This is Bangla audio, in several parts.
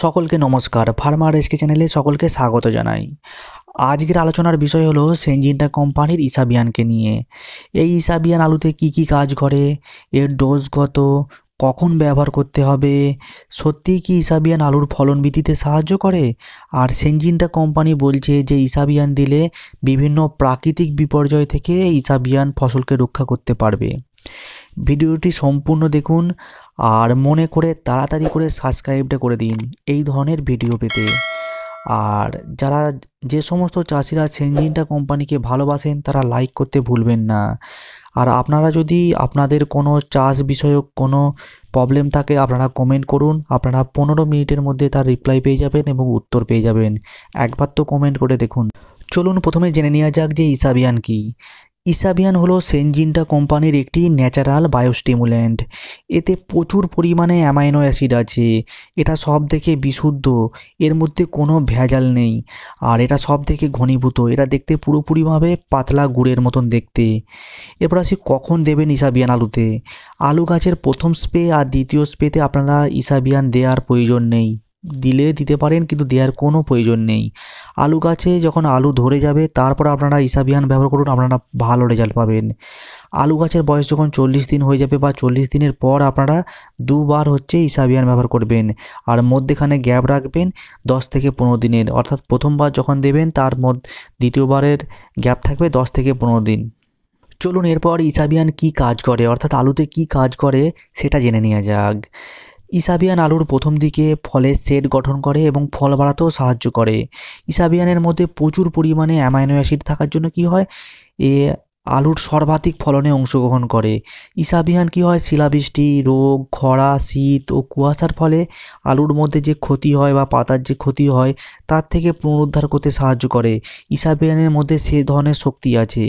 সকলকে নমস্কার। ফার্মার এসকে চ্যানেলে সকলকে স্বাগত জানাই। আজকের আলোচনার বিষয় হলো সিনজেন্টা কোম্পানির ইসাবিয়ানকে নিয়ে। এই ইসাবিয়ান আলুতে কি কি কাজ করে, এর ডোজ কত, কখন ব্যবহার করতে হবে, সত্যিই কি ইসাবিয়ান আলুর ফলন বৃদ্ধিতে সাহায্য করে? আর সিনজেন্টা কোম্পানি বলছে যে ইসাবিয়ান দিলে বিভিন্ন প্রাকৃতিক বিপর্যয় থেকে ইসাবিয়ান ফসলকে রক্ষা করতে পারবে। ভিডিওটি সম্পূর্ণ দেখুন আর মনে করে তাড়াতাড়ি করে সাবস্ক্রাইবটা করে দিন এই ধরনের ভিডিও পেতে। আর যে সমস্ত চাষিরা সিনজেন্টা কোম্পানিকে ভালোবাসেন তারা লাইক করতে ভুলবেন না। আর আপনারা যদি আপনাদের কোনো চাষ বিষয়ক কোনো প্রবলেম থাকে আপনারা কমেন্ট করুন, আপনারা 15 মিনিটের মধ্যে তার রিপ্লাই পেয়ে যাবেন এবং উত্তর পেয়ে যাবেন। একবার তো কমেন্ট করে দেখুন। চলুন প্রথমে জেনে নেওয়া যাক যে ইসাবিয়ান কি। ইসাবিয়ান হলো সিনজেন্টা কোম্পানির একটি ন্যাচারাল বায়োস্টিমুল্যান্ট। এতে প্রচুর পরিমাণে অ্যামাইনো অ্যাসিড আছে। এটা সব থেকে বিশুদ্ধ, এর মধ্যে কোনো ভেজাল নেই। আর এটা সব থেকে ঘনীভূত, এটা দেখতে পুরোপুরিভাবে পাতলা গুড়ের মতন দেখতে। এরপর আসি কখন দেবেন ইসাবিয়ান আলুতে। আলু গাছের প্রথম স্প্রে আর দ্বিতীয় স্প্রেতে আপনারা ইসাবিয়ান দেওয়ার প্রয়োজন নেই। দিলে দিতে পারেন কিন্তু দেওয়ার কোনো প্রয়োজন নেই। আলু গাছে যখন আলু ধরে যাবে তারপর আপনারা ইসাবিয়ান ব্যবহার করুন, আপনারা ভালো রেজাল্ট পাবেন। আলু গাছের বয়স যখন 40 দিন হয়ে যাবে বা 40 দিনের পর আপনারা দুবার ইসাবিয়ান ব্যবহার করবেন। আর মধ্যেখানে গ্যাপ রাখবেন 10 থেকে 15 দিনের, অর্থাৎ প্রথমবার যখন দেবেন তার দ্বিতীয়বারের গ্যাপ থাকবে 10 থেকে 15 দিন। চলুন এরপর ইসাবিয়ান কি কাজ করে, অর্থাৎ আলুতে কি কাজ করে সেটা জেনে নেওয়া যাক। ইসাবিয়ান আলুর প্রথম দিকে ফলের সেট গঠন করে এবং ফল বাড়াতেও সাহায্য করে। ইসাবিয়ানের মধ্যে প্রচুর পরিমাণে অ্যামাইনো অ্যাসিড থাকার জন্য কি হয়, আলুর সর্বাধিক ফলনে অংশগ্রহণ করে। ইসাবিয়ান কি হয়, শিলাবৃষ্টি, রোগ, খরা, শীত ও কুয়াশার ফলে আলুর মধ্যে যে ক্ষতি হয় বা পাতার যে ক্ষতি হয় তার থেকে পুনরুদ্ধার করতে সাহায্য করে। ইসাবিয়ানের মধ্যে সে ধরনের শক্তি আছে।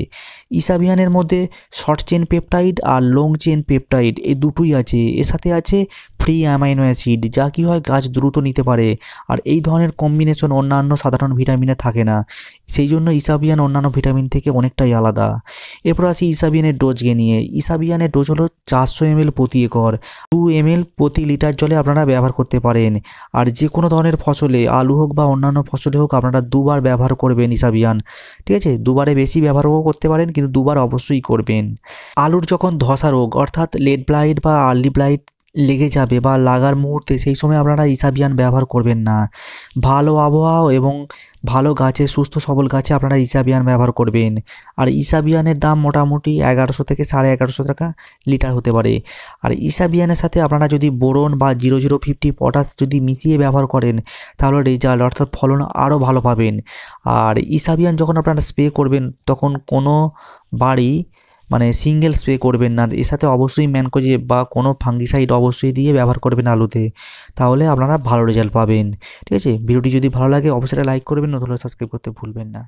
ইসাবিয়ানের মধ্যে শর্ট চেন পেপটাইড আর লং চেন পেপটাইড এই দুটোই আছে। এর সাথে আছে ফ্রি অ্যামাইনো অ্যাসিড, যা কি হয় গাছ দ্রুত নিতে পারে। আর এই ধরনের কম্বিনেশন অন্যান্য সাধারণ ভিটামিনে থাকে না, সেই জন্য ইসাবিয়ান অন্যান্য ভিটামিন থেকে অনেকটাই আলাদা। এরপর আসি ইসাবিয়ানের ডোজকে নিয়ে। ইসাবিয়ানের ডোজ হলো 400 ml প্রতি একর, 2 ml প্রতি লিটার জলে আপনারা ব্যবহার করতে পারেন। আর যে কোনো ধরনের ফসলে, আলু হোক বা অন্যান্য ফসলে হোক, আপনারা দুবার ব্যবহার করবেন ইসাবিয়ান। ঠিক আছে, দুবারে বেশি ব্যবহারও করতে পারেন কিন্তু দুবার অবশ্যই করবেন। আলুর যখন ধসা রোগ অর্থাৎ লেট ব্লাইট বা আর্লি ব্লাইট লেগে যাবে বা লাগার মুহূর্তে, সেই সময় আপনারা ইসাবিয়ান ব্যবহার করবেন না। ভালো আবহাওয়া এবং ভালো গাছে, সুস্থ সবল গাছে আপনারা ইসাবিয়ান ব্যবহার করবেন। আর ইসাবিয়ানের দাম মোটামুটি 1100 থেকে 1150 টাকা লিটার হতে পারে। আর ইসাবিয়ানের সাথে আপনারা যদি বোরন বা 0050 পটাশ যদি মিশিয়ে ব্যবহার করেন তাহলে রেজাল্ট অর্থাৎ ফলন আরও ভালো পাবেন। আর ইসাবিয়ান যখন আপনারা স্প্রে করবেন তখন কোনো বাড়ি সিঙ্গেল স্প্রে করবেন না, এর সাথে অবশ্যই ম্যানকোজেব বা কোনো ফাঙ্গিসাইড অবশ্যই দিয়ে ব্যবহার করবেন আলুতে, তাহলে আপনারা ভালো রেজাল্ট পাবেন। ঠিক আছে, ভিডিওটি যদি ভালো লাগে অবশ্যই লাইক করবেন, নতুন সাবস্ক্রাইব করতে ভুলবেন না।